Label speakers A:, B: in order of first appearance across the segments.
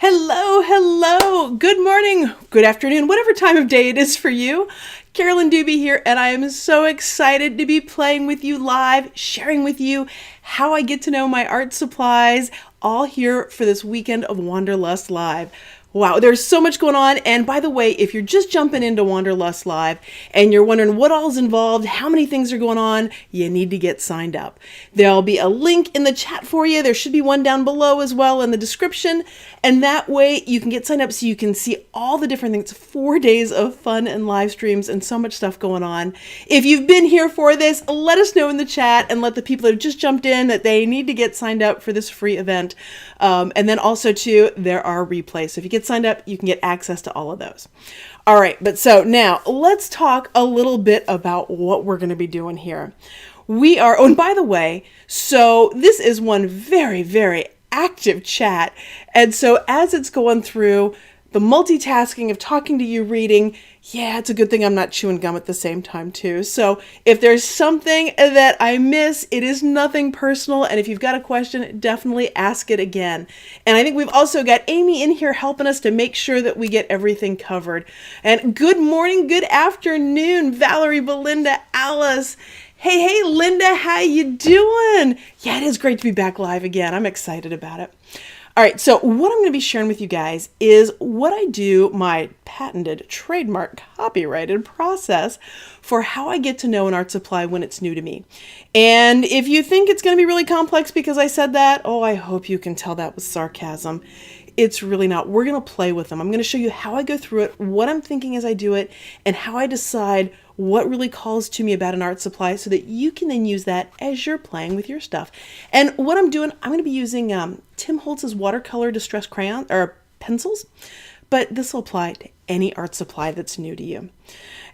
A: Hello, hello. Good morning, good afternoon, whatever time of day it is for you. Carolyn Doobie here, and I am so excited to be playing with you live, sharing with you how I get to know my art supplies, all here for this weekend of Wanderlust Live. Wow, there's so much going on. And by the way, if you're just jumping into Wanderlust Live and you're wondering what all's involved, how many things are going on, you need to get signed up. There'll be a link in the chat for you. There should be one down below as well in the description. And that way you can get signed up so you can see all the different things. 4 days of fun and live streams and so much stuff going on. If you've been here for this, let us know in the chat and let the people that have just jumped in that they need to get signed up for this free event. And then also too, there are replays. So if you get signed up, you can get access to all of those. All right, but so now let's talk a little bit about what we're going to be doing here. We are, oh, and by the way, so this is one very, very active chat. And so as it's going through the multitasking of talking to you, reading, yeah, it's a good thing I'm not chewing gum at the same time too. So if there's something that I miss, it is nothing personal. And if you've got a question, definitely ask it again. And I think we've also got Amy in here helping us to make sure that we get everything covered. And good morning, good afternoon, Valerie, Belinda, Alice. Hey, Linda, how you doing? Yeah, it is great to be back live again. I'm excited about it. All right, so what I'm going to be sharing with you guys is what I do, my patented, trademark, copyrighted process for how I get to know an art supply when it's new to me. And if you think it's going to be really complex because I said that, oh, I hope you can tell that with sarcasm. It's really not. We're going to play with them. I'm going to show you how I go through it, what I'm thinking as I do it, and how I decide what really calls to me about an art supply so that you can then use that as you're playing with your stuff. And what I'm doing, I'm going to be using Tim Holtz's watercolor distress crayon or pencils, but this will apply to any art supply that's new to you.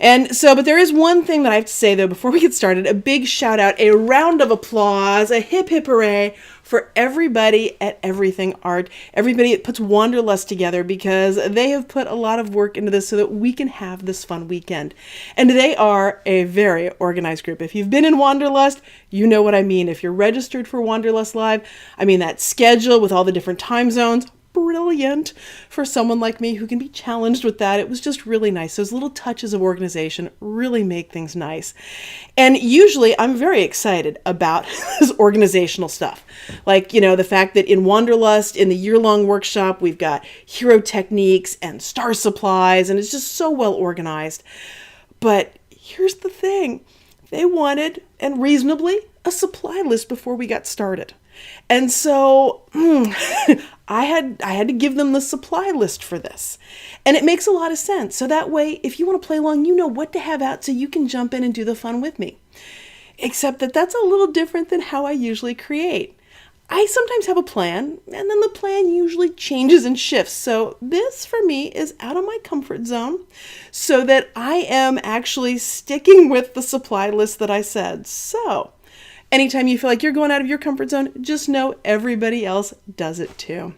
A: And so, but there is one thing that I have to say though, before we get started, a big shout out, a round of applause, a hip hip hooray for everybody at Everything Art, everybody that puts Wanderlust together, because they have put a lot of work into this so that we can have this fun weekend. And they are a very organized group. If you've been in Wanderlust, you know what I mean. If you're registered for Wanderlust Live, I mean that schedule with all the different time zones, brilliant for someone like me who can be challenged with that. It was just really nice. Those little touches of organization really make things nice. And usually I'm very excited about this organizational stuff. Like, you know, the fact that in Wanderlust, in the year-long workshop, we've got hero techniques and star supplies, and it's just so well organized. But here's the thing. They wanted, and reasonably, a supply list before we got started. And so I had to give them the supply list for this. And it makes a lot of sense. So that way, if you want to play along, you know what to have out so you can jump in and do the fun with me. Except that that's a little different than how I usually create. I sometimes have a plan, and then the plan usually changes and shifts. So this, for me, is out of my comfort zone so that I am actually sticking with the supply list that I said. So anytime you feel like you're going out of your comfort zone, just know everybody else does it too.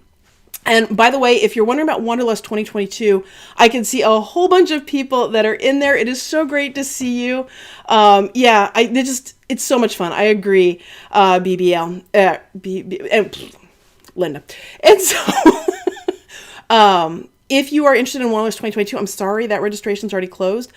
A: And by the way, if you're wondering about Wanderlust 2022, I can see a whole bunch of people that are in there. It is so great to see you. It's so much fun. I agree, BBL, Linda. And so, if you are interested in Wanderlust 2022, I'm sorry that registration's already closed.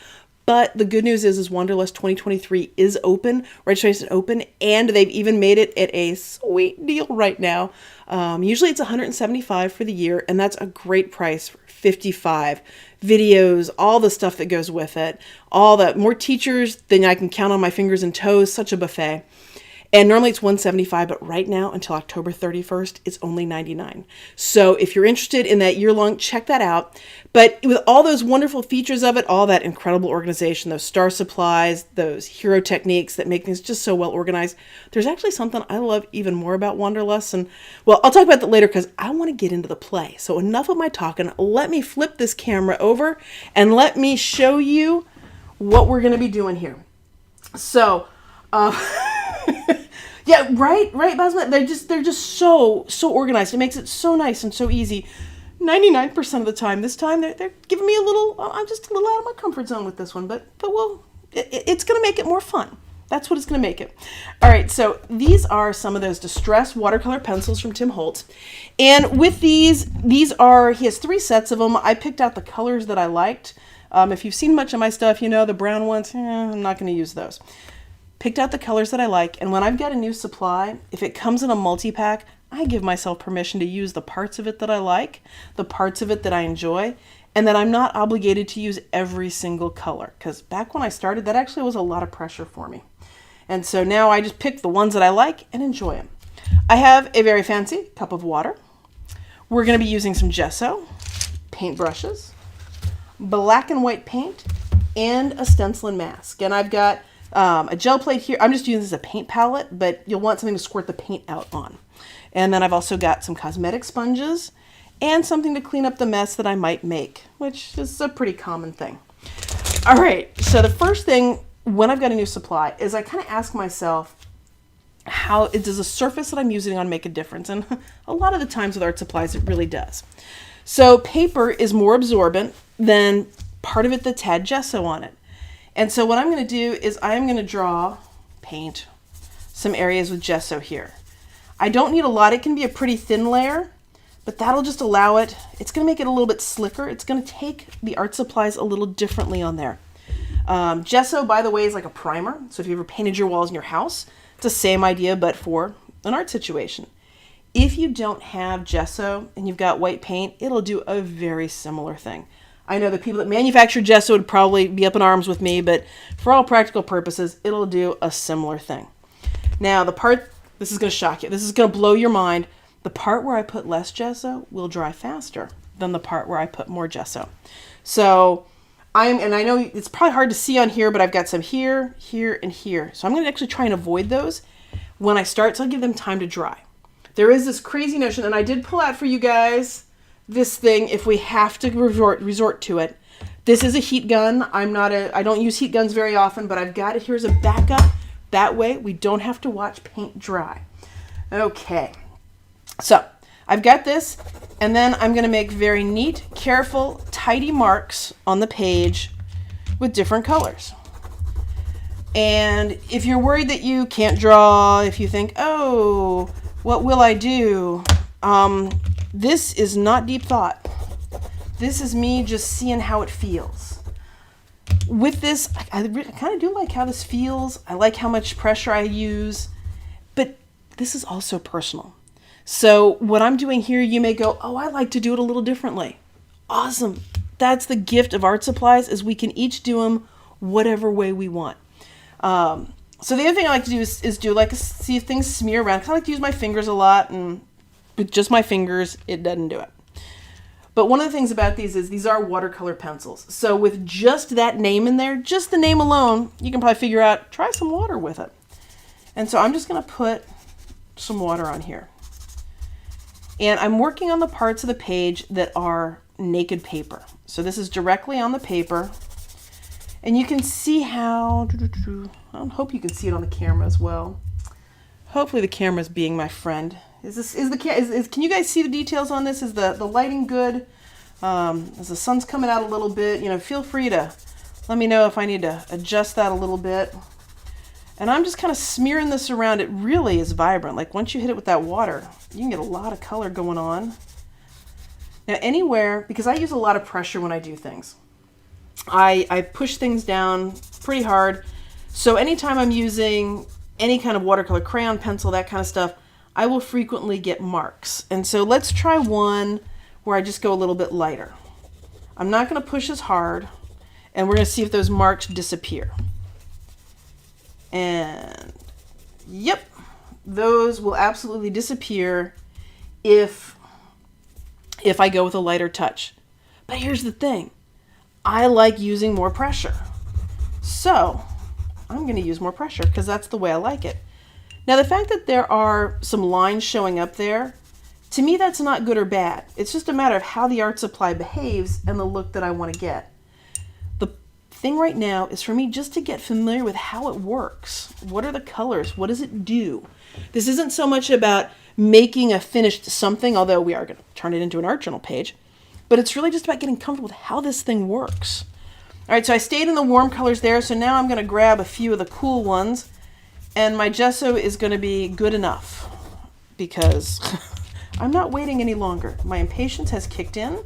A: But the good news is Wanderlust 2023 is open, registration is open, and they've even made it at a sweet deal right now. Usually it's $175 for the year, and that's a great price for $55. Videos, all the stuff that goes with it, all the more teachers than I can count on my fingers and toes, such a buffet. And normally it's $175, but right now until October 31st, it's only $99. So if you're interested in that year-long, check that out. But with all those wonderful features of it, all that incredible organization, those star supplies, those hero techniques that make things just so well organized, there's actually something I love even more about Wanderlust. And well, I'll talk about that later because I want to get into the play. So enough of my talking. Let me flip this camera over and let me show you what we're going to be doing here. So, yeah, right, Basma. They're just so organized. It makes it so nice and so easy. 99% of the time. This time they're giving me a little. I'm just a little out of my comfort zone with this one, but it's going to make it more fun. That's what it's going to make it. All right, so these are some of those distress watercolor pencils from Tim Holtz. And with he has 3 sets of them. I picked out the colors that I liked. If you've seen much of my stuff, you know the brown ones, I'm not going to use those. Picked out the colors that I like, and when I've got a new supply, if it comes in a multi-pack, I give myself permission to use the parts of it that I like, the parts of it that I enjoy, and that I'm not obligated to use every single color. Because back when I started, that actually was a lot of pressure for me. And so now I just pick the ones that I like and enjoy them. I have a very fancy cup of water. We're going to be using some gesso, paint brushes, black and white paint, and a stenciling mask. And I've got a gel plate here. I'm just using this as a paint palette, but you'll want something to squirt the paint out on. And then I've also got some cosmetic sponges and something to clean up the mess that I might make, which is a pretty common thing. All right, so the first thing when I've got a new supply is I kind of ask myself, does the surface that I'm using on make a difference? And a lot of the times with art supplies, it really does. So paper is more absorbent than part of it that's had gesso on it. And so what I'm going to do is I'm going to paint some areas with gesso here. I don't need a lot. It can be a pretty thin layer, but that'll just allow it. It's going to make it a little bit slicker. It's going to take the art supplies a little differently on there. Gesso, by the way, is like a primer. So if you ever painted your walls in your house, it's the same idea, but for an art situation. If you don't have gesso and you've got white paint, it'll do a very similar thing. I know the people that manufacture gesso would probably be up in arms with me, but for all practical purposes, it'll do a similar thing. Now, this is going to shock you. This is going to blow your mind. The part where I put less gesso will dry faster than the part where I put more gesso. So I know it's probably hard to see on here, but I've got some here, here, and here. So I'm going to actually try and avoid those when I start, so I'll give them time to dry. There is this crazy notion, and I did pull out for you guys this thing if we have to resort to it. This is a heat gun. I don't use heat guns very often, but I've got it here as a backup. That way we don't have to watch paint dry. Okay, so I've got this, and then I'm going to make very neat, careful, tidy marks on the page with different colors. And if you're worried that you can't draw, if you think, oh, what will I do? This is not deep thought. This is me just seeing how it feels. With this, I kind of do like how this feels. I like how much pressure I use, but this is also personal. So what I'm doing here, you may go, oh, I like to do it a little differently. Awesome. That's the gift of art supplies, is we can each do them whatever way we want. So the other thing I like to do is see if things smear around, because I like to use my fingers a lot, and with just my fingers, it doesn't do it. But one of the things about these are watercolor pencils. So with just that name in there, just the name alone, you can probably figure out, try some water with it. And so I'm just going to put some water on here. And I'm working on the parts of the page that are naked paper. So this is directly on the paper. And you can see how, I hope you can see it on the camera as well. Hopefully the camera's being my friend. Can you guys see the details on this? Is the lighting good? As the sun's coming out a little bit, feel free to let me know if I need to adjust that a little bit. And I'm just kind of smearing this around. It really is vibrant. Like once you hit it with that water, you can get a lot of color going on. Now anywhere, because I use a lot of pressure when I do things, I push things down pretty hard. So anytime I'm using any kind of watercolor, crayon, pencil, that kind of stuff, I will frequently get marks. And so let's try one where I just go a little bit lighter. I'm not going to push as hard, and we're going to see if those marks disappear. And yep, those will absolutely disappear if I go with a lighter touch. But here's the thing. I like using more pressure. So I'm going to use more pressure because that's the way I like it. Now, the fact that there are some lines showing up there, to me, that's not good or bad. It's just a matter of how the art supply behaves and the look that I want to get. The thing right now is for me just to get familiar with how it works. What are the colors? What does it do? This isn't so much about making a finished something, although we are going to turn it into an art journal page, but it's really just about getting comfortable with how this thing works. All right, so I stayed in the warm colors there, so now I'm going to grab a few of the cool ones. And my gesso is going to be good enough because I'm not waiting any longer. My impatience has kicked in,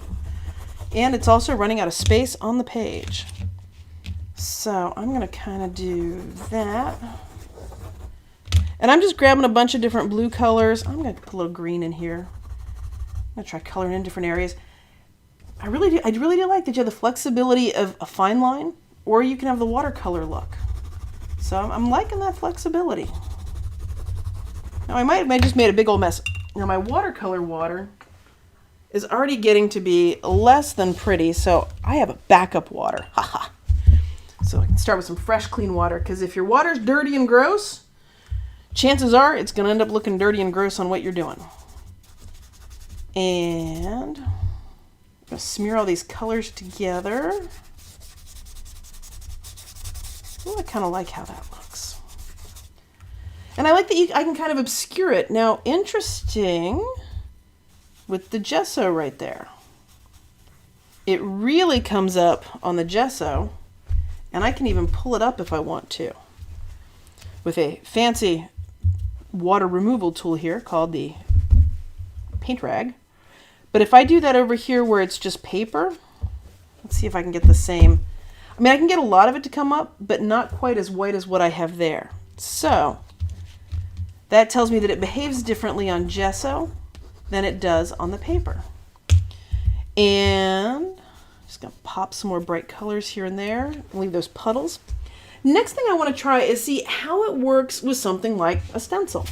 A: and it's also running out of space on the page. So I'm going to kind of do that. And I'm just grabbing a bunch of different blue colors. I'm going to put a little green in here. I'm going to try coloring in different areas. I really do like that you have the flexibility of a fine line, or you can have the watercolor look. So I'm liking that flexibility. Now I might have just made a big old mess. Now my watercolor water is already getting to be less than pretty, so I have a backup water. Haha. So I can start with some fresh, clean water, because if your water's dirty and gross, chances are it's going to end up looking dirty and gross on what you're doing. And I'm going to smear all these colors together. Ooh, I kind of like how that looks. And I like that I can kind of obscure it. Now, interesting with the gesso right there. It really comes up on the gesso, and I can even pull it up if I want to with a fancy water removal tool here called the paint rag. But if I do that over here where it's just paper, let's see if I can get the same. I mean, I can get a lot of it to come up, but not quite as white as what I have there. So that tells me that it behaves differently on gesso than it does on the paper. And I'm just going to pop some more bright colors here and there, leave those puddles. Next thing I want to try is see how it works with something like a stencil.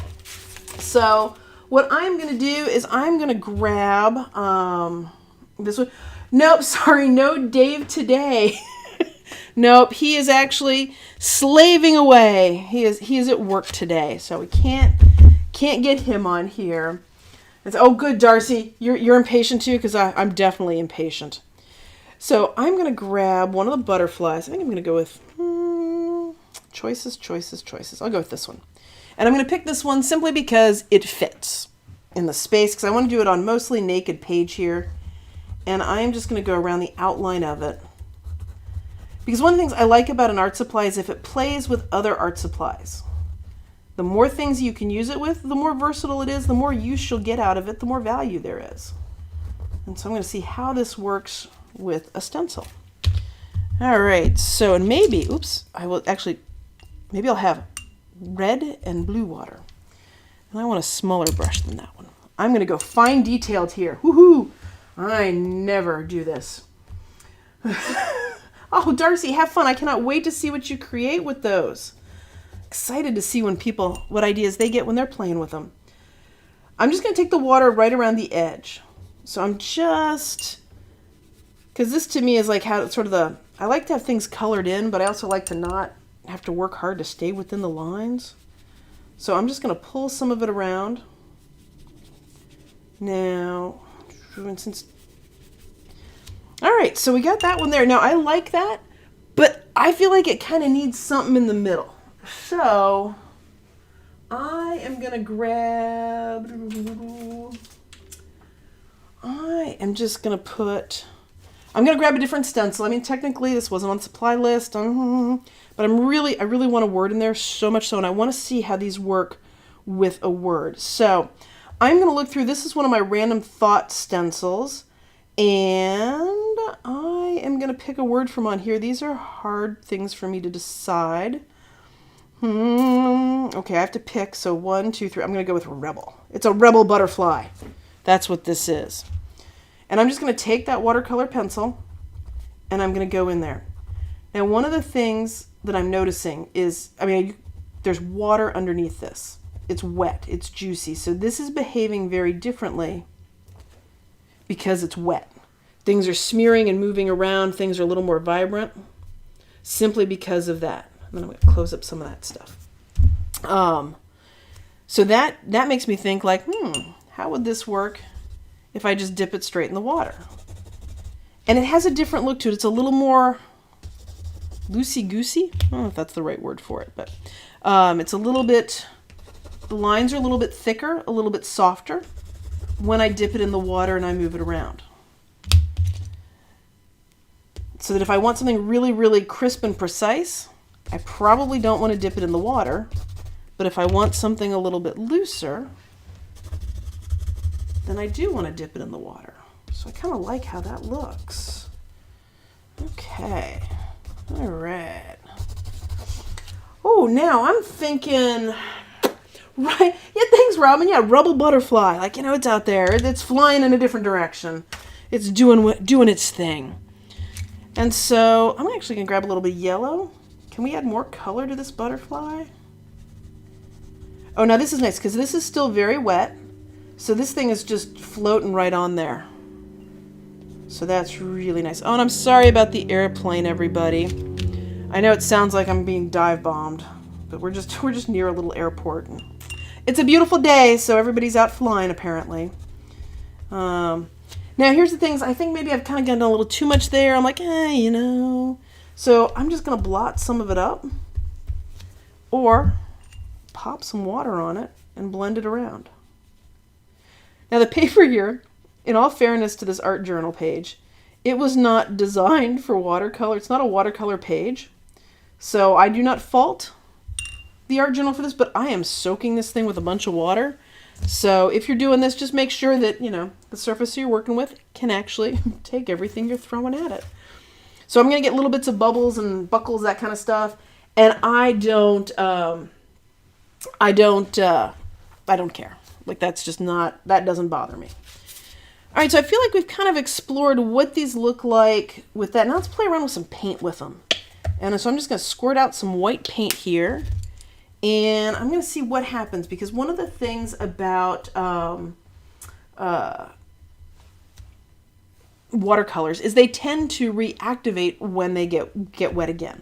A: So what I'm going to do is I'm going to grab this one. Nope, sorry, no Dave today. Nope, he is actually slaving away. He is at work today, so we can't get him on here. It's, oh, good, Darcy, you're impatient too, because I'm definitely impatient. So I'm going to grab one of the butterflies. I think I'm going to go with choices. I'll go with this one. And I'm going to pick this one simply because it fits in the space, because I want to do it on mostly naked page here. And I'm just going to go around the outline of it. Because one of the things I like about an art supply is if it plays with other art supplies. The more things you can use it with, the more versatile it is, the more use you'll get out of it, the more value there is. And so I'm going to see how this works with a stencil. All right, so and maybe, maybe I'll have red and blue water. And I want a smaller brush than that one. I'm going to go fine detailed here. Woohoo! I never do this. Oh, Darcy, have fun. I cannot wait to see what you create with those. Excited to see what ideas they get when they're playing with them. I'm just going to take the water right around the edge. So I'm just, because this to me is like how it's sort of I like to have things colored in, but I also like to not have to work hard to stay within the lines. So I'm just going to pull some of it around. Now, all right, so we got that one there. Now, I like that, but I feel like it kind of needs something in the middle. So I am going to grab, I'm going to grab a different stencil. I mean, technically, this wasn't on the supply list, but I really want a word in there so much so, and I want to see how these work with a word. So I'm going to look through, this is one of my random thought stencils, and I am going to pick a word from on here. These are hard things for me to decide. Okay, I have to pick, so 1, 2, 3. I'm going to go with rebel. It's a rebel butterfly. That's what this is. And I'm just going to take that watercolor pencil, and I'm going to go in there. Now, one of the things that I'm noticing is, there's water underneath this. It's wet, it's juicy. So this is behaving very differently because it's wet. Things are smearing and moving around. Things are a little more vibrant simply because of that. And then I'm going to close up some of that stuff. So that makes me think like, how would this work if I just dip it straight in the water? And it has a different look to it. It's a little more loosey-goosey. I don't know if that's the right word for it, but it's a little bit, the lines are a little bit thicker, a little bit softer when I dip it in the water and I move it around. So that if I want something really, really crisp and precise, I probably don't want to dip it in the water, But if I want something a little bit looser, then I do want to dip it in the water. So I kind of like how that looks. Okay. All right. Oh, now I'm thinking, right? Yeah, thanks, Robin. Yeah, rubble butterfly. Like, it's out there. It's flying in a different direction. It's doing its thing. And so I'm actually going to grab a little bit of yellow. Can we add more color to this butterfly? Oh, now this is nice because this is still very wet. So this thing is just floating right on there. So that's really nice. Oh, and I'm sorry about the airplane, everybody. I know it sounds like I'm being dive bombed, but we're just near a little airport. It's a beautiful day, so everybody's out flying apparently. Now here's the things. I think maybe I've kind of gotten a little too much there. I'm like, So I'm just gonna blot some of it up, or pop some water on it and blend it around. Now the paper here, in all fairness to this art journal page, it was not designed for watercolor. It's not a watercolor page. So I do not fault the art journal for this, but I am soaking this thing with a bunch of water. So if you're doing this, just make sure that, the surface you're working with can actually take everything you're throwing at it. So I'm going to get little bits of bubbles and buckles, that kind of stuff. And I don't care. Like, that's just not, that doesn't bother me. All right, so I feel like we've kind of explored what these look like with that. Now let's play around with some paint with them. And so I'm just going to squirt out some white paint here. And I'm going to see what happens, because one of the things about watercolors is they tend to reactivate when they get wet again.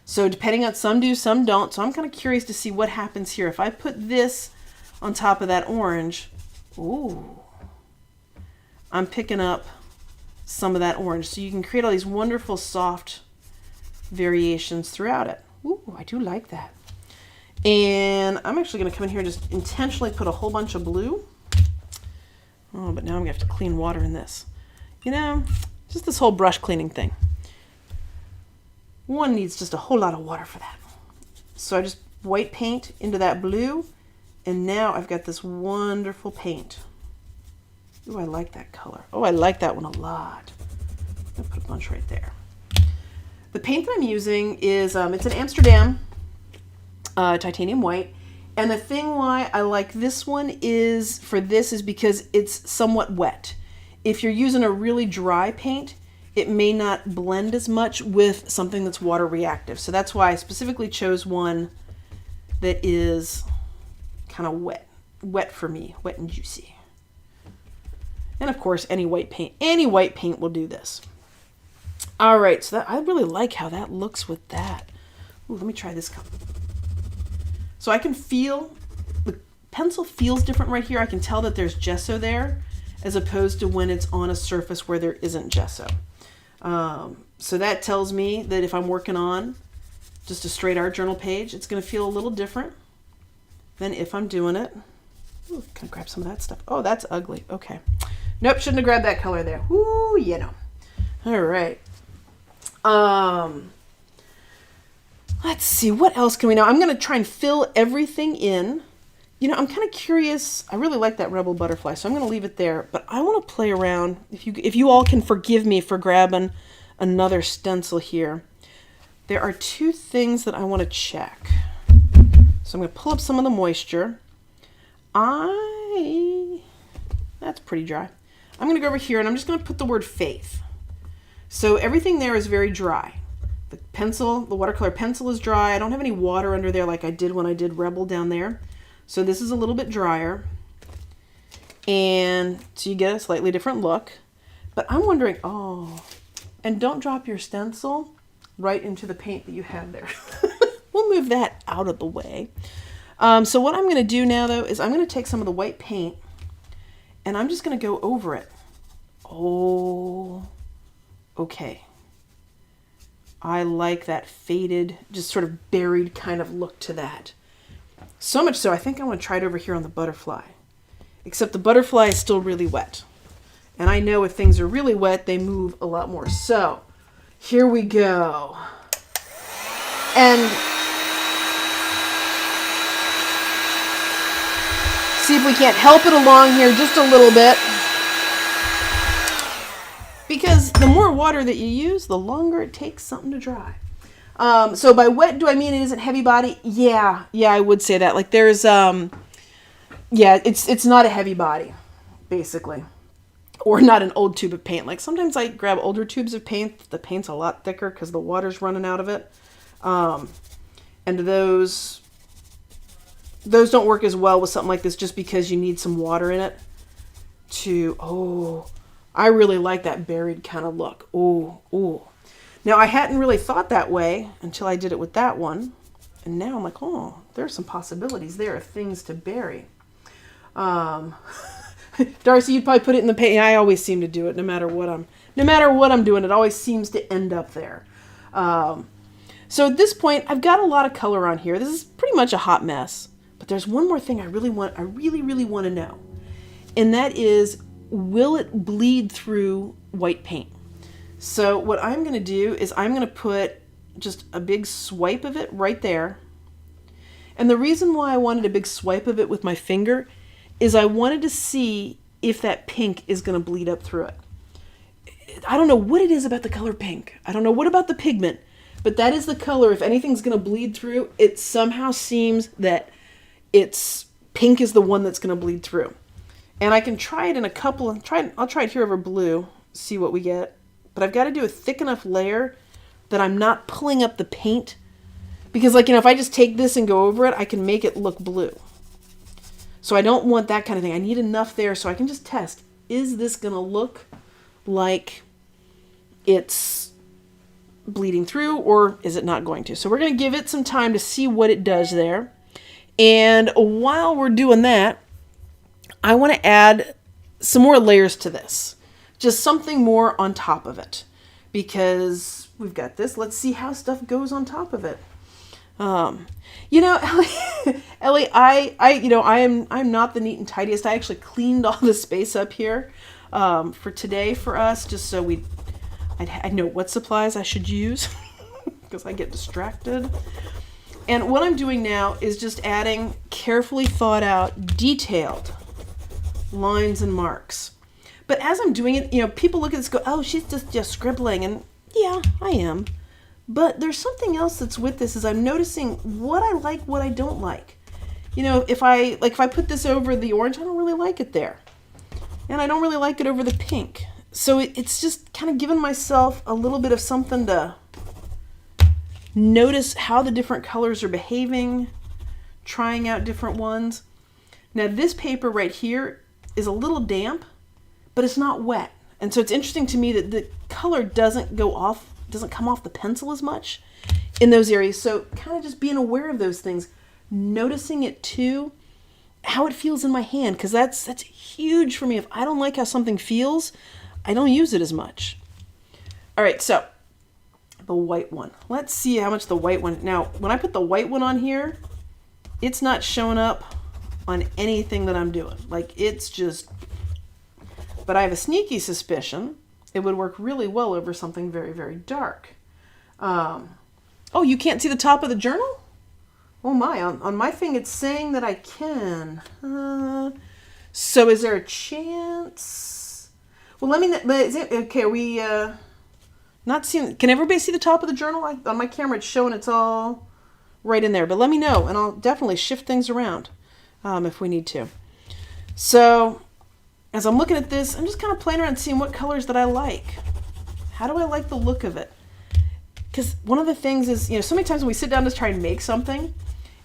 A: So depending on, some do, some don't. So I'm kind of curious to see what happens here. If I put this on top of that orange, ooh, I'm picking up some of that orange. So you can create all these wonderful soft variations throughout it. Ooh, I do like that. And I'm actually going to come in here and just intentionally put a whole bunch of blue. Oh, but now I'm going to have to clean water in this. Just this whole brush cleaning thing. One needs just a whole lot of water for that. So I just white paint into that blue, and now I've got this wonderful paint. Ooh, I like that color. Oh, I like that one a lot. I'm going to put a bunch right there. The paint that I'm using is, it's an Amsterdam titanium white. And the thing why I like this one is because it's somewhat wet. If you're using a really dry paint, it may not blend as much with something that's water reactive. So that's why I specifically chose one that is kind of wet for me, wet and juicy. And of course, any white paint will do this. All right, so I really like how that looks with that. Ooh, let me try this color. So I can feel, the pencil feels different right here. I can tell that there's gesso there, as opposed to when it's on a surface where there isn't gesso. So that tells me that if I'm working on just a straight art journal page, it's going to feel a little different than if I'm doing it. Ooh, can I grab some of that stuff? Oh, that's ugly. Okay. Nope, shouldn't have grabbed that color there. Ooh, All right. Let's see, what else can we know? I'm going to try and fill everything in. I'm kind of curious. I really like that rebel butterfly, so I'm going to leave it there. But I want to play around. If you all can forgive me for grabbing another stencil here. There are two things that I want to check. So I'm going to pull up some of the moisture. That's pretty dry. I'm going to go over here and I'm just going to put the word faith. So everything there is very dry. The watercolor pencil is dry. I don't have any water under there like I did when I did Rebel down there. So this is a little bit drier. And so you get a slightly different look. But I'm wondering, and don't drop your stencil right into the paint that you have there. We'll move that out of the way. So what I'm going to do now, though, is I'm going to take some of the white paint and I'm just going to go over it. Oh, okay. I like that faded, just sort of buried kind of look to that. So much so, I think I want to try it over here on the butterfly. Except the butterfly is still really wet. And I know if things are really wet, they move a lot more. So, here we go. And see if we can't help it along here just a little bit. Because the more water that you use, the longer it takes something to dry. So by wet, do I mean it isn't heavy body? Yeah, I would say that. Like there's, yeah, it's not a heavy body, basically. Or not an old tube of paint. Like sometimes I grab older tubes of paint. The paint's a lot thicker because the water's running out of it. And those don't work as well with something like this just because you need some water in it to, I really like that buried kind of look. Ooh. Now, I hadn't really thought that way until I did it with that one. And now I'm like, there's some possibilities there of things to bury. Darcy, you'd probably put it in the paint. I always seem to do it no matter what I'm doing. It always seems to end up there. So at this point, I've got a lot of color on here. This is pretty much a hot mess. But there's one more thing I really want to know. And that is, will it bleed through white paint? So what I'm going to do is I'm going to put just a big swipe of it right there. And the reason why I wanted a big swipe of it with my finger is I wanted to see if that pink is going to bleed up through it. I don't know what it is about the color pink. I don't know what about the pigment, but that is the color. If anything's going to bleed through, it somehow seems that it's pink is the one that's going to bleed through. And I can try it in I'll try it here over blue, see what we get. But I've got to do a thick enough layer that I'm not pulling up the paint. Because if I just take this and go over it, I can make it look blue. So I don't want that kind of thing. I need enough there so I can just test. Is this going to look like it's bleeding through, or is it not going to? So we're going to give it some time to see what it does there. And while we're doing that, I want to add some more layers to this. Just something more on top of it. Because we've got this. Let's see how stuff goes on top of it. Ellie, I'm not the neat and tidiest. I actually cleaned all the space up here for today for us, just so I know what supplies I should use because I get distracted. And what I'm doing now is just adding carefully thought out, detailed lines and marks. But as I'm doing it, people look at this and go, she's just scribbling. And yeah, I am. But there's something else that's with this is I'm noticing what I like, what I don't like. If I put this over the orange, I don't really like it there. And I don't really like it over the pink. So it's just kind of giving myself a little bit of something to notice how the different colors are behaving, trying out different ones. Now this paper right here is a little damp, but it's not wet. And so it's interesting to me that the color doesn't come off the pencil as much in those areas. So kind of just being aware of those things, noticing it too, how it feels in my hand, because that's huge for me. If I don't like how something feels, I don't use it as much. All right, so the white one. Let's see how much the white one. Now, when I put the white one on here, it's not showing up on anything that I'm doing. But I have a sneaky suspicion it would work really well over something very, very dark. You can't see the top of the journal? Oh my, on my thing it's saying that I can. So is there a chance? Well, okay, are we not seeing, can everybody see the top of the journal? On my camera it's showing it's all right in there, but let me know and I'll definitely shift things around if we need to. So as I'm looking at this, I'm just kind of playing around seeing what colors that I like. How do I like the look of it? Because one of the things is, so many times when we sit down to try and make something,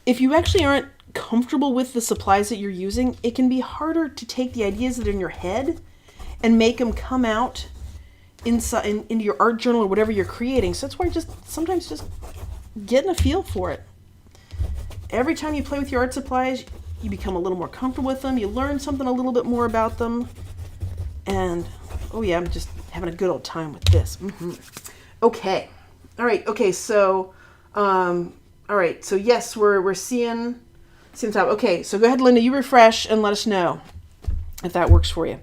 A: if you actually aren't comfortable with the supplies that you're using, it can be harder to take the ideas that are in your head and make them come out inside into your art journal or whatever you're creating. So that's why sometimes just getting a feel for it. Every time you play with your art supplies, you become a little more comfortable with them. You learn something a little bit more about them. And, I'm just having a good old time with this. Okay. All right. Okay. So, all right. So yes, we're seeing the top. Okay. So go ahead, Linda, you refresh and let us know if that works for you.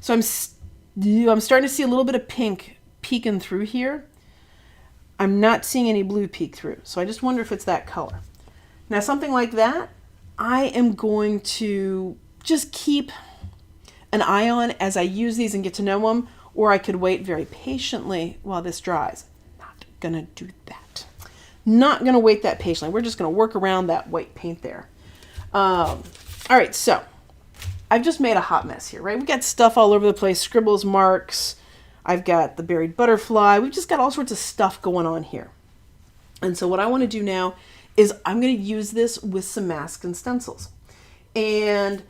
A: So I'm starting to see a little bit of pink peeking through here. I'm not seeing any blue peek through. So I just wonder if it's that color. Now, something like that, I am going to just keep an eye on as I use these and get to know them, or I could wait very patiently while this dries. Not gonna do that. Not gonna wait that patiently. We're just gonna work around that white paint there. All right, so I've just made a hot mess here, right? We got stuff all over the place, scribbles, marks. I've got the buried butterfly. We've just got all sorts of stuff going on here. And so what I want to do now is I'm going to use this with some masks and stencils. And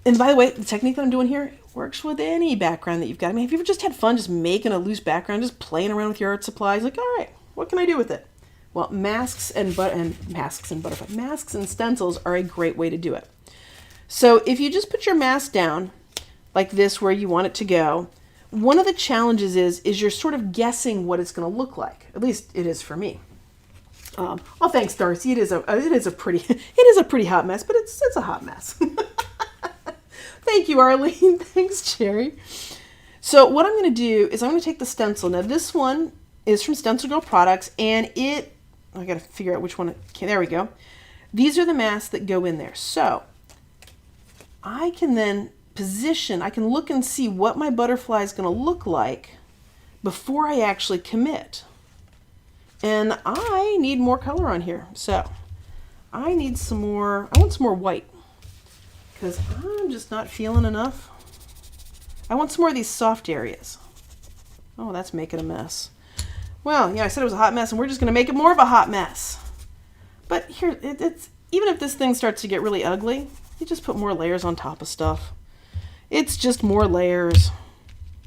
A: by the way, the technique that I'm doing here works with any background that you've got. I mean, have you ever just had fun just making a loose background, just playing around with your art supplies? Like, all right, what can I do with it? Well, masks and stencils are a great way to do it. So if you just put your mask down like this where you want it to go, one of the challenges is you're sort of guessing what it's going to look like. At least it is for me. Oh, thanks, Darcy. It is a pretty hot mess, but it's a hot mess. Thank you, Arlene. Thanks, Cherry. So what I'm going to do is I'm going to take the stencil. Now this one is from Stencil Girl Products, and I got to figure out which one. Okay, there we go. These are the masks that go in there. So I can then I can look and see what my butterfly is going to look like before I actually commit. And I need more color on here. So I want some more white because I'm just not feeling enough. I want some more of these soft areas. Oh, that's making a mess. Well, yeah, I said it was a hot mess, and we're just going to make it more of a hot mess. But here, it's even if this thing starts to get really ugly, you just put more layers on top of stuff. It's just more layers.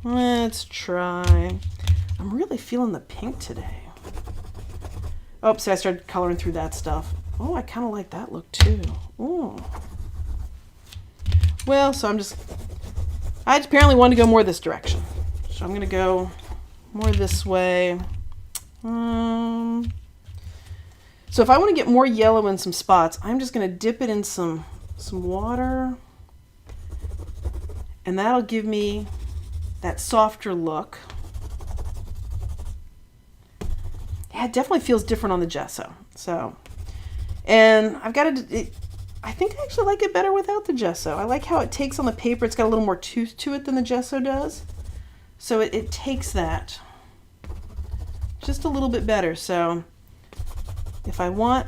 A: Let's try. I'm really feeling the pink today. Oh, see, I started coloring through that stuff. Oh, I kind of like that look too. Ooh. Well, so I apparently wanted to go more this direction. So I'm going to go more this way. So if I want to get more yellow in some spots, I'm just going to dip it in some water. And that'll give me that softer look. Yeah, it definitely feels different on the gesso. So, and I think I actually like it better without the gesso. I like how it takes on the paper. It's got a little more tooth to it than the gesso does. So it takes that just a little bit better. So if I want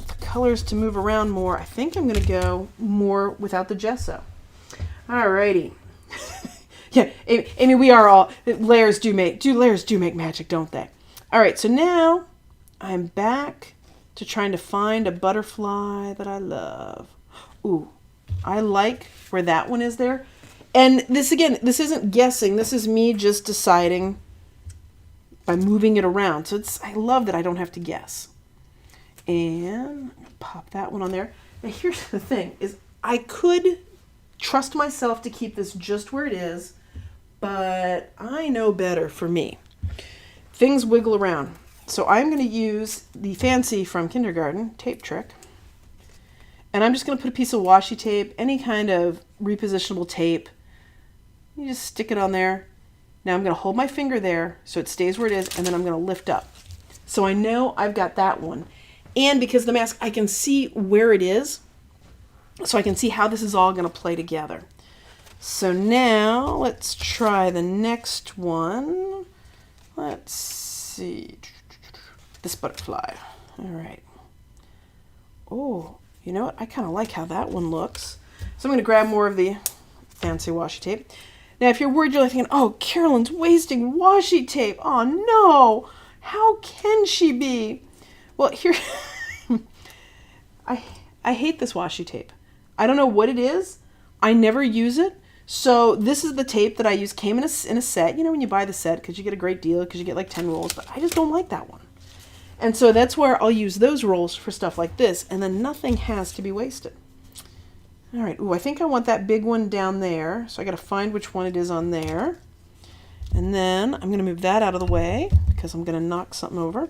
A: the colors to move around more, I think I'm going to go more without the gesso. Alrighty. Yeah, Amy, we are all layers do make magic, don't they? All right, so now I'm back to trying to find a butterfly that I love. Ooh, I like where that one is there. And this isn't guessing. This is me just deciding by moving it around. So I love that I don't have to guess. And pop that one on there. Now here's the thing, is I could trust myself to keep this just where it is, but I know better for me. Things wiggle around. So I'm going to use the fancy from kindergarten tape trick. And I'm just going to put a piece of washi tape, any kind of repositionable tape. You just stick it on there. Now I'm going to hold my finger there so it stays where it is, and then I'm going to lift up. So I know I've got that one. And because the mask, I can see where it is. So I can see how this is all going to play together. So now let's try the next one. Let's see. This butterfly. All right. Oh, you know what? I kind of like how that one looks. So I'm going to grab more of the fancy washi tape. Now, if you're worried, you're like thinking, oh, Carolyn's wasting washi tape. Oh, no. How can she be? Well, here, I hate this washi tape. I don't know what it is. I never use it. So this is the tape that I use. Came in a set. You know when you buy the set because you get a great deal because you get like 10 rolls. But I just don't like that one. And so that's where I'll use those rolls for stuff like this. And then nothing has to be wasted. All right. Ooh, I think I want that big one down there. So I got to find which one it is on there. And then I'm going to move that out of the way because I'm going to knock something over.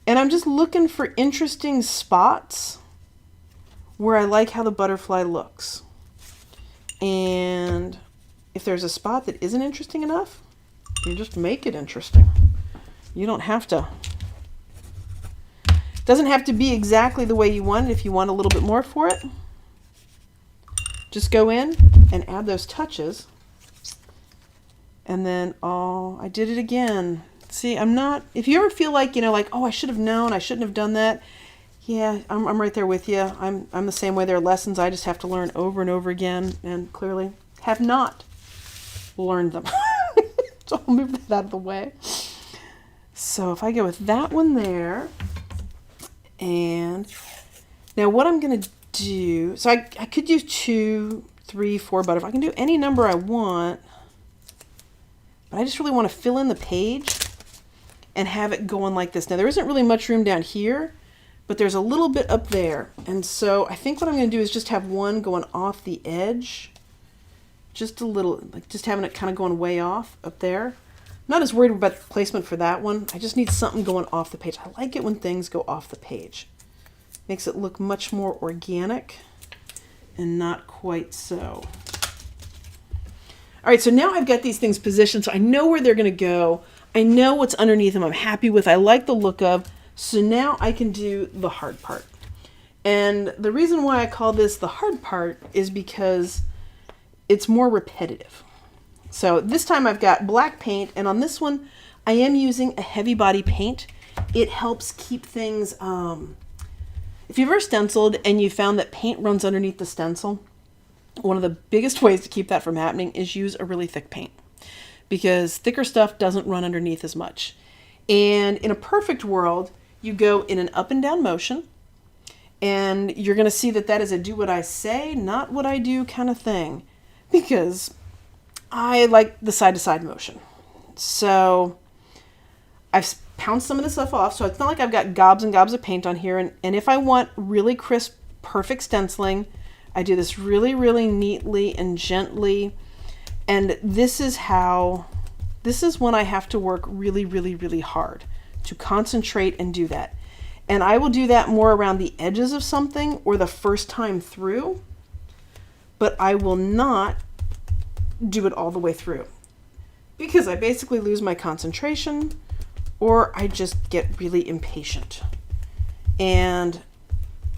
A: And I'm just looking for interesting spots where I like how the butterfly looks. And if there's a spot that isn't interesting enough, you just make it interesting. You don't have to. It doesn't have to be exactly the way you want it if you want a little bit more for it. just go in and add those touches. And then, oh, I did it again. See, I'm not, if you ever feel like, like, oh, I should have known, I shouldn't have done that. Yeah, I'm right there with you. I'm the same way. There are lessons I just have to learn over and over again, and clearly have not learned them. So I'll move that out of the way. So if I go with that one there, and now what I'm going to do, so I could do 2, 3, 4 butterflies. I can do any number I want, but I just really want to fill in the page and have it going like this. Now there isn't really much room down here, but there's a little bit up there. And so I think what I'm going to do is just have one going off the edge, just a little, like just having it kind of going way off up there. I'm not as worried about the placement for that one. I just need something going off the page. I like it when things go off the page. Makes it look much more organic and not quite so. All right, so now I've got these things positioned, so I know where they're going to go. I know what's underneath them I'm happy with. I like the look of. So now I can do the hard part. And the reason why I call this the hard part is because it's more repetitive. So this time I've got black paint, and on this one I am using a heavy body paint. It helps keep things, if you've ever stenciled and you found that paint runs underneath the stencil, one of the biggest ways to keep that from happening is use a really thick paint, because thicker stuff doesn't run underneath as much. And in a perfect world, you go in an up and down motion, and you're going to see that that is a do what I say, not what I do kind of thing, because I like the side to side motion. So I've pounced some of this stuff off, so it's not like I've got gobs and gobs of paint on here. And if I want really crisp, perfect stenciling, I do this really, really neatly and gently. And this is when I have to work really, really, really hard to concentrate and do that. And I will do that more around the edges of something or the first time through, but I will not do it all the way through, because I basically lose my concentration or I just get really impatient. And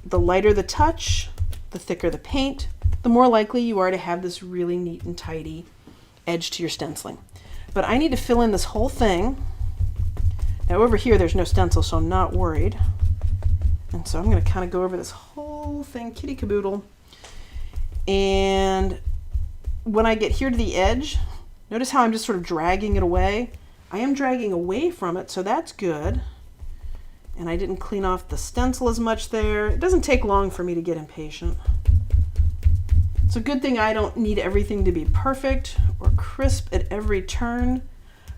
A: the lighter the touch, the thicker the paint, the more likely you are to have this really neat and tidy edge to your stenciling. But I need to fill in this whole thing. Now over here there's no stencil, so I'm not worried. And so I'm going to kind of go over this whole thing, kitty caboodle. And when I get here to the edge, notice how I'm just sort of dragging it away. I am dragging away from it, so that's good. And I didn't clean off the stencil as much there. It doesn't take long for me to get impatient. It's a good thing I don't need everything to be perfect or crisp at every turn.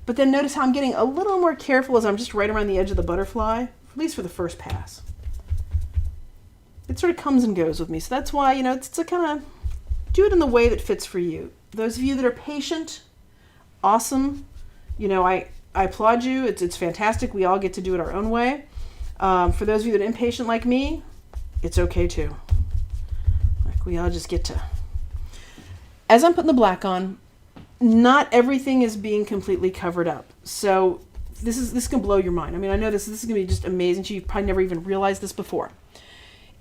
A: But then notice how I'm getting a little more careful as I'm just right around the edge of the butterfly, at least for the first pass. It sort of comes and goes with me. So that's why, it's a kind of do it in the way that fits for you. Those of you that are patient, awesome. I applaud you. It's fantastic. We all get to do it our own way. For those of you that are impatient like me, it's okay too. Like we all just get to. As I'm putting the black on, not everything is being completely covered up. So this can blow your mind. I mean, I know this is going to be just amazing to you. You've probably never even realized this before.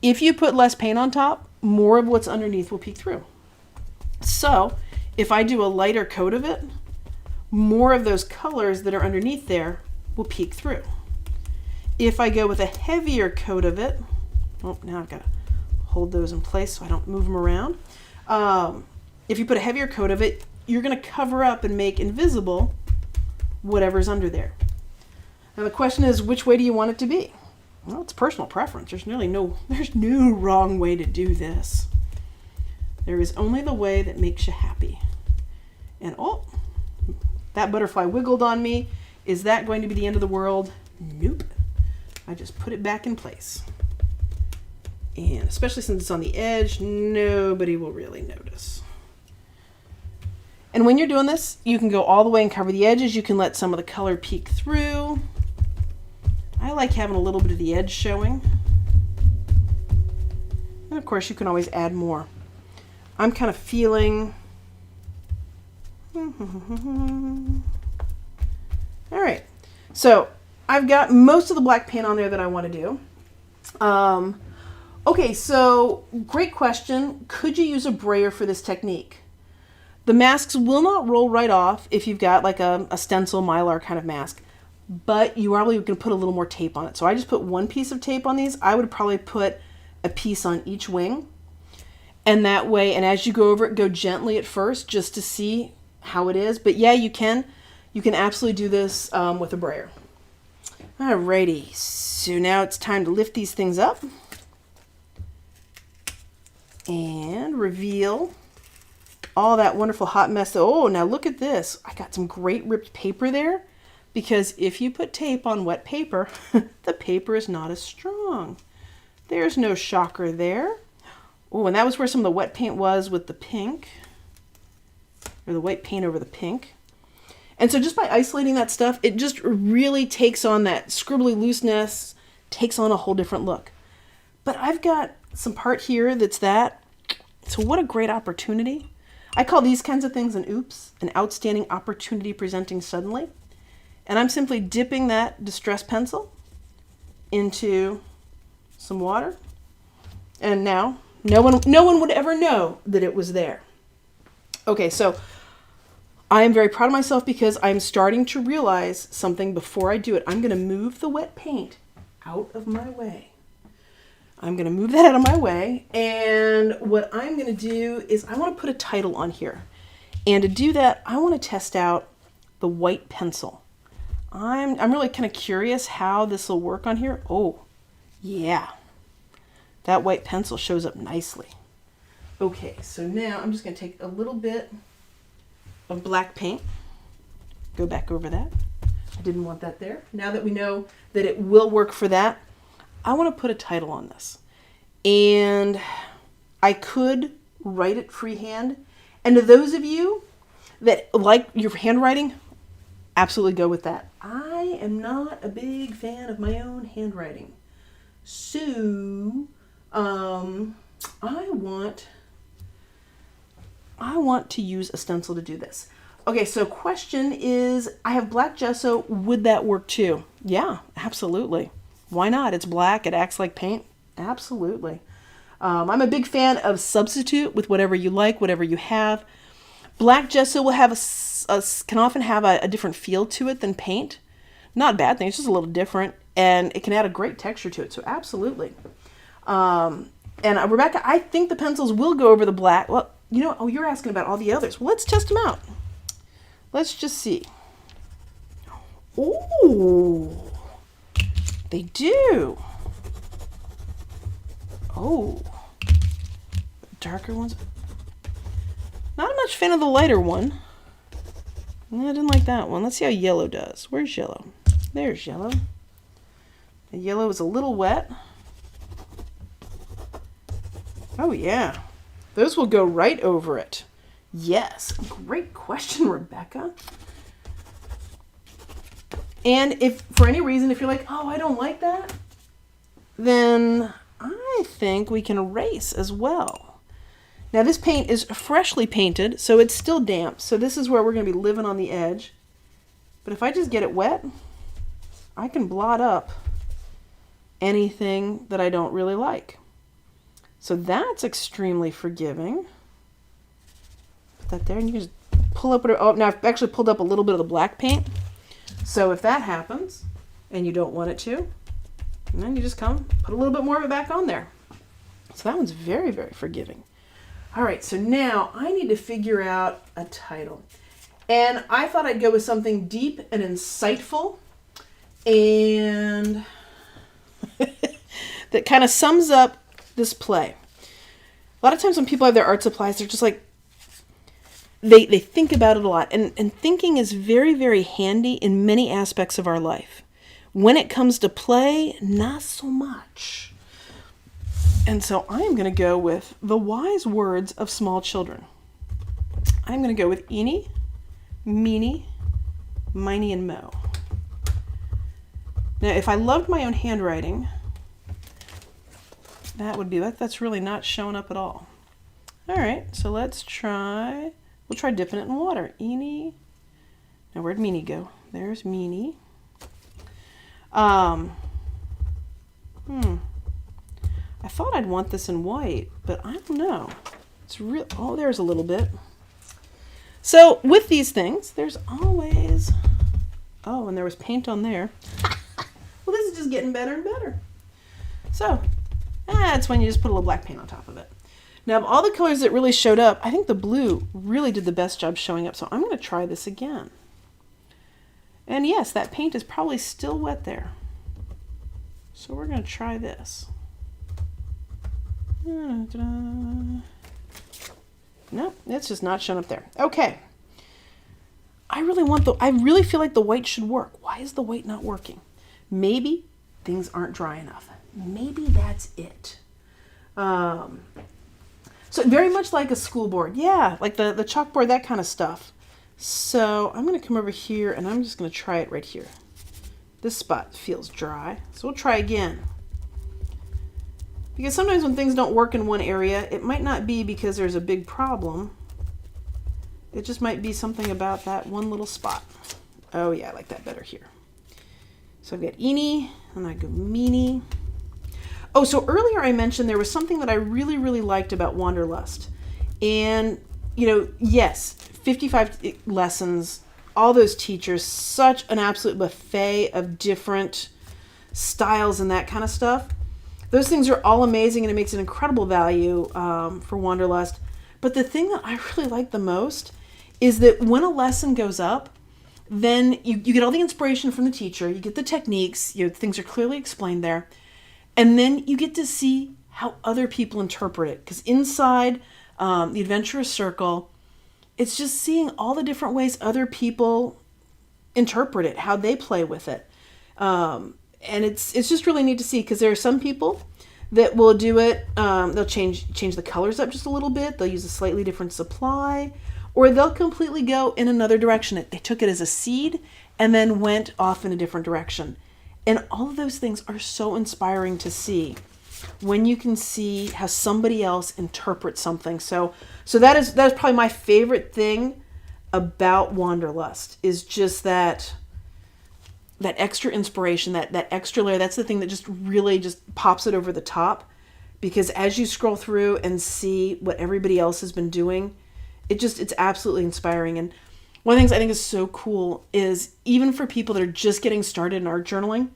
A: If you put less paint on top, more of what's underneath will peek through. So if I do a lighter coat of it, more of those colors that are underneath there will peek through. If I go with a heavier coat of it, oh, now I've got to hold those in place so I don't move them around. If you put a heavier coat of it, you're going to cover up and make invisible whatever's under there. Now the question is, which way do you want it to be? Well, it's personal preference. There's no wrong way to do this. There is only the way that makes you happy. And oh, that butterfly wiggled on me. Is that going to be the end of the world? Nope. I just put it back in place. And especially since it's on the edge, nobody will really notice. And when you're doing this, you can go all the way and cover the edges. You can let some of the color peek through. I like having a little bit of the edge showing. And of course, you can always add more. I'm kind of feeling... All right, so I've got most of the black paint on there that I want to do. Okay, so great question. Could you use a brayer for this technique? The masks will not roll right off if you've got like a stencil mylar kind of mask, but you are going to put a little more tape on it. So I just put one piece of tape on these. I would probably put a piece on each wing. And that way, and as you go over it, go gently at first just to see how it is. But yeah, you can absolutely do this with a brayer. Alrighty, so now it's time to lift these things up and reveal all that wonderful hot mess. Oh, now look at this. I got some great ripped paper there, because if you put tape on wet paper, the paper is not as strong. There's no shocker there. Oh, and that was where some of the wet paint was with the pink, or the white paint over the pink. And so just by isolating that stuff, it just really takes on that scribbly looseness, takes on a whole different look. But I've got some part here that's that. So what a great opportunity. I call these kinds of things an oops, an outstanding opportunity presenting suddenly. And I'm simply dipping that distress pencil into some water. And now no one would ever know that it was there. Okay, so I am very proud of myself because I'm starting to realize something before I do it. I'm going to move the wet paint out of my way. I'm going to move that out of my way. And what I'm going to do is I want to put a title on here. And to do that, I want to test out the white pencil. I'm really kind of curious how this will work on here. Oh, yeah. That white pencil shows up nicely. Okay, so now I'm just going to take a little bit of black paint. Go back over that. I didn't want that there. Now that we know that it will work for that, I want to put a title on this. And I could write it freehand. And to those of you that like your handwriting, absolutely go with that. I am not a big fan of my own handwriting. So, I want to use a stencil to do this. Okay, so question is, I have black gesso. Would that work too? Yeah, absolutely. Why not? It's black. It acts like paint. Absolutely. I'm a big fan of substitute with whatever you like, whatever you have. Black gesso will have can often have a different feel to it than paint. Not a bad thing. It's just a little different, and it can add a great texture to it. So absolutely. And Rebecca, I think the pencils will go over the black. Well, you know, oh, you're asking about all the others. Well, let's test them out. Let's just see. Oh, they do. Oh, darker ones. Not much fan of the lighter one. I didn't like that one. Let's see how yellow does. Where's yellow? There's yellow. The yellow is a little wet. Oh yeah, those will go right over it. Yes, great question, Rebecca. And if for any reason, if you're like, oh, I don't like that, then I think we can erase as well. Now this paint is freshly painted, so it's still damp. So this is where we're going to be living on the edge. But if I just get it wet, I can blot up anything that I don't really like. So that's extremely forgiving. Put that there, and you can just pull up. Oh, now I've actually pulled up a little bit of the black paint. So if that happens, and you don't want it to, and then you just come put a little bit more of it back on there. So that one's very, very forgiving. All right, so now I need to figure out a title. And I thought I'd go with something deep and insightful, and that kind of sums up this play. A lot of times when people have their art supplies, they're just like, they think about it a lot. And thinking is very, very handy in many aspects of our life. When it comes to play, not so much. And so I'm going to go with the wise words of small children. I'm going to go with eeny, meeny, miny, and mo. Now, if I loved my own handwriting, that would be, that's really not showing up at all. All right, so let's try, we'll try dipping it in water. Eeny, now where'd meeny go? There's meeny. I thought I'd want this in white, but I don't know. It's real. Oh, there's a little bit. So with these things, there's always, oh, and there was paint on there. Well, this is just getting better and better. So that's when you just put a little black paint on top of it. Now, of all the colors that really showed up, I think the blue really did the best job showing up. So I'm going to try this again. And yes, that paint is probably still wet there. So we're going to try this. Nope, it's just not showing up there. Okay. I really feel like the white should work. Why is the white not working? Maybe things aren't dry enough. Maybe that's it. So very much like a school board. Yeah, like the chalkboard, that kind of stuff. So I'm going to come over here and I'm just going to try it right here. This spot feels dry. So we'll try again. Because sometimes when things don't work in one area, it might not be because there's a big problem. It just might be something about that one little spot. Oh yeah, I like that better here. So I've got eeny, and I go meeny. Oh, so earlier I mentioned there was something that I really, really liked about Wanderlust. And, you know, yes, 55 lessons, all those teachers, such an absolute buffet of different styles and that kind of stuff. Those things are all amazing and it makes an incredible value for Wanderlust. But the thing that I really like the most is that when a lesson goes up, then you get all the inspiration from the teacher, you get the techniques, things are clearly explained there, and then you get to see how other people interpret it. Because inside the Adventurous Circle, it's just seeing all the different ways other people interpret it, how they play with it. And it's just really neat to see, because there are some people that will do it, they'll change the colors up just a little bit, they'll use a slightly different supply, or they'll completely go in another direction. They took it as a seed and then went off in a different direction. And all of those things are so inspiring to see when you can see how somebody else interprets something. So that is probably my favorite thing about Wanderlust, is just that extra inspiration, that extra layer. That's the thing that just really just pops it over the top, because as you scroll through and see what everybody else has been doing, it's absolutely inspiring. And one of the things I think is so cool is, even for people that are just getting started in art journaling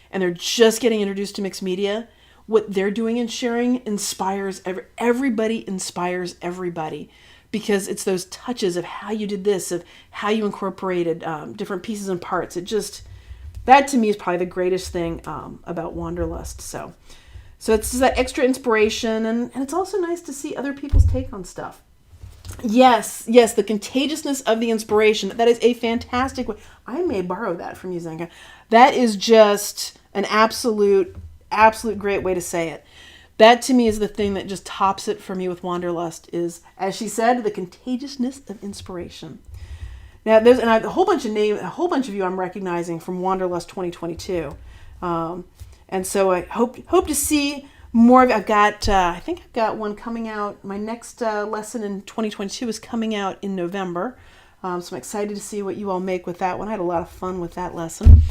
A: and they're just getting introduced to mixed media, what they're doing and sharing inspires everybody, inspires everybody, because it's those touches of how you did this, of how you incorporated different pieces and parts. That to me is probably the greatest thing about Wanderlust. So it's just that extra inspiration, and it's also nice to see other people's take on stuff. Yes, the contagiousness of the inspiration. That is a fantastic way. I may borrow that from you, Zenka. That is just an absolute great way to say it. That to me is the thing that just tops it for me with Wanderlust, is, as she said, the contagiousness of inspiration. Now, there's a whole bunch of you I'm recognizing from Wanderlust 2022, and so I hope to see more of it. I think I've got one coming out. My next lesson in 2022 is coming out in November, so I'm excited to see what you all make with that one. I had a lot of fun with that lesson,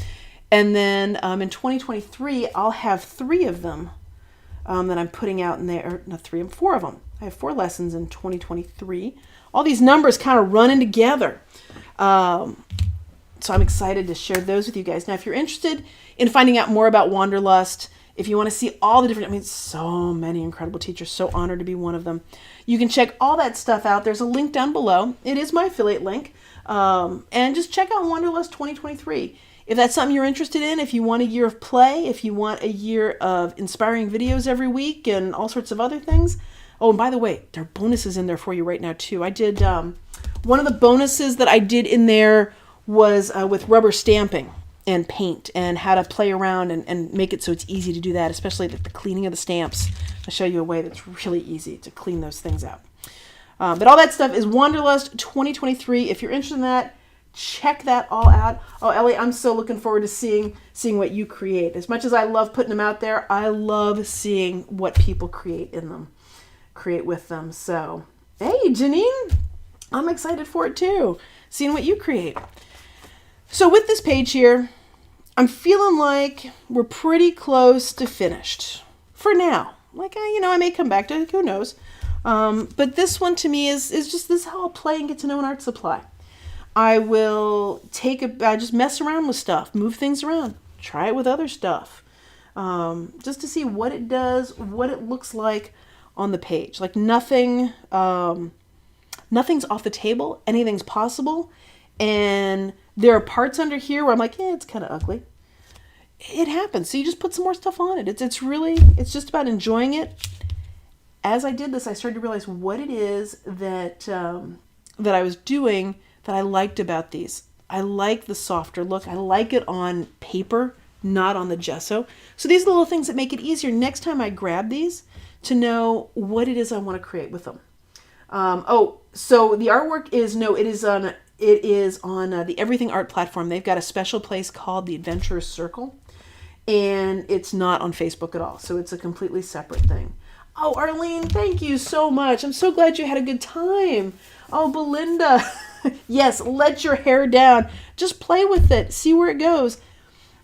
A: and then in 2023 I'll have 3 of them that I'm putting out in there. Or not 3, 4 of them. I have 4 lessons in 2023. All these numbers kind of running together. So I'm excited to share those with you guys. Now, if you're interested in finding out more about Wanderlust, if you want to see all the different, so many incredible teachers, so honored to be one of them, you can check all that stuff out. There's a link down below. It is my affiliate link. And just check out Wanderlust 2023. If that's something you're interested in, if you want a year of play, if you want a year of inspiring videos every week and all sorts of other things. Oh, and by the way, there are bonuses in there for you right now too. I did, one of the bonuses that I did in there was with rubber stamping and paint, and how to play around and make it so it's easy to do that, especially the cleaning of the stamps. I'll show you a way that's really easy to clean those things out. But all that stuff is Wanderlust 2023. If you're interested in that, check that all out. Oh, Ellie, I'm so looking forward to seeing what you create. As much as I love putting them out there, I love seeing what people create with them. So, hey, Janine, I'm excited for it too, seeing what you create. So with this page here, I'm feeling like we're pretty close to finished for now. Like, I may come back to it, who knows. But this one to me is just this is how I'll play and get to know an art supply. I will just mess around with stuff, move things around, try it with other stuff, just to see what it does, what it looks like on the page. Like nothing's off the table, anything's possible. And there are parts under here where I'm like, it's kind of ugly. It happens. So you just put some more stuff on it. It's just about enjoying it. As I did this, I started to realize what it is that I was doing that I liked about these. I like the softer look. I like it on paper, not on the gesso. So these are the little things that make it easier next time I grab these to know what it is I want to create with them. So the artwork is on the Everything Art platform. They've got a special place called the Adventurers Circle, and it's not on Facebook at all. So it's a completely separate thing. Oh, Arlene, thank you so much. I'm so glad you had a good time. Oh, Belinda. Yes, let your hair down. Just play with it. See where it goes.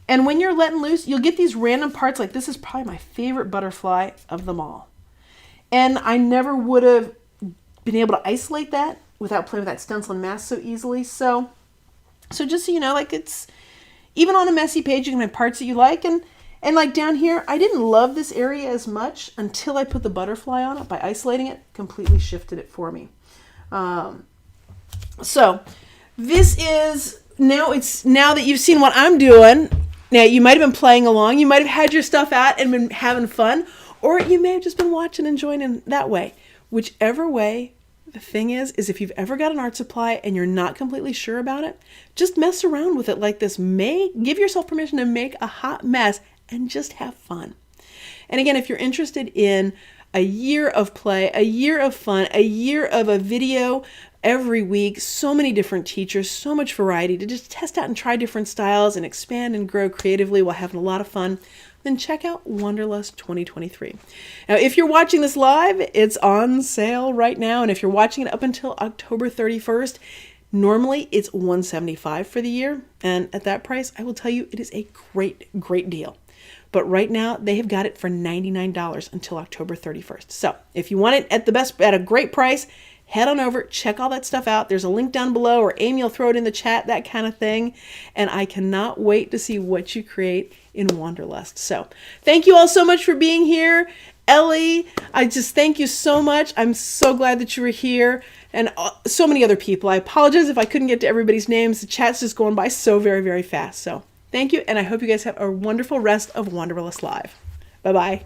A: And when you're letting loose, you'll get these random parts. Like this is probably my favorite butterfly of them all. And I never would have been able to isolate that without playing with that stencil and mask so easily. So just so you know, like it's even on a messy page, you can have parts that you like. And like down here, I didn't love this area as much until I put the butterfly on it. By isolating it, completely shifted it for me. So this is now that you've seen what I'm doing. Now you might have been playing along. You might have had your stuff out and been having fun, or you may have just been watching and joining that way. Whichever way, the thing is if you've ever got an art supply and you're not completely sure about it, just mess around with it like this. Give yourself permission to make a hot mess and just have fun. And again, if you're interested in a year of play, a year of fun, a year of a video every week, so many different teachers, so much variety to just test out and try different styles and expand and grow creatively while having a lot of fun, then check out Wanderlust 2023. Now, if you're watching this live, it's on sale right now. And if you're watching it up until October 31st, normally it's $175 for the year. And at that price, I will tell you, it is a great, great deal. But right now, they have got it for $99 until October 31st. So if you want it at a great price, head on over, check all that stuff out. There's a link down below, or Amy will throw it in the chat, that kind of thing. And I cannot wait to see what you create in Wanderlust. So thank you all so much for being here. Ellie, I just thank you so much. I'm so glad that you were here. And so many other people. I apologize if I couldn't get to everybody's names. The chat's just going by so very, very fast. So thank you, and I hope you guys have a wonderful rest of Wanderlust Live. Bye-bye.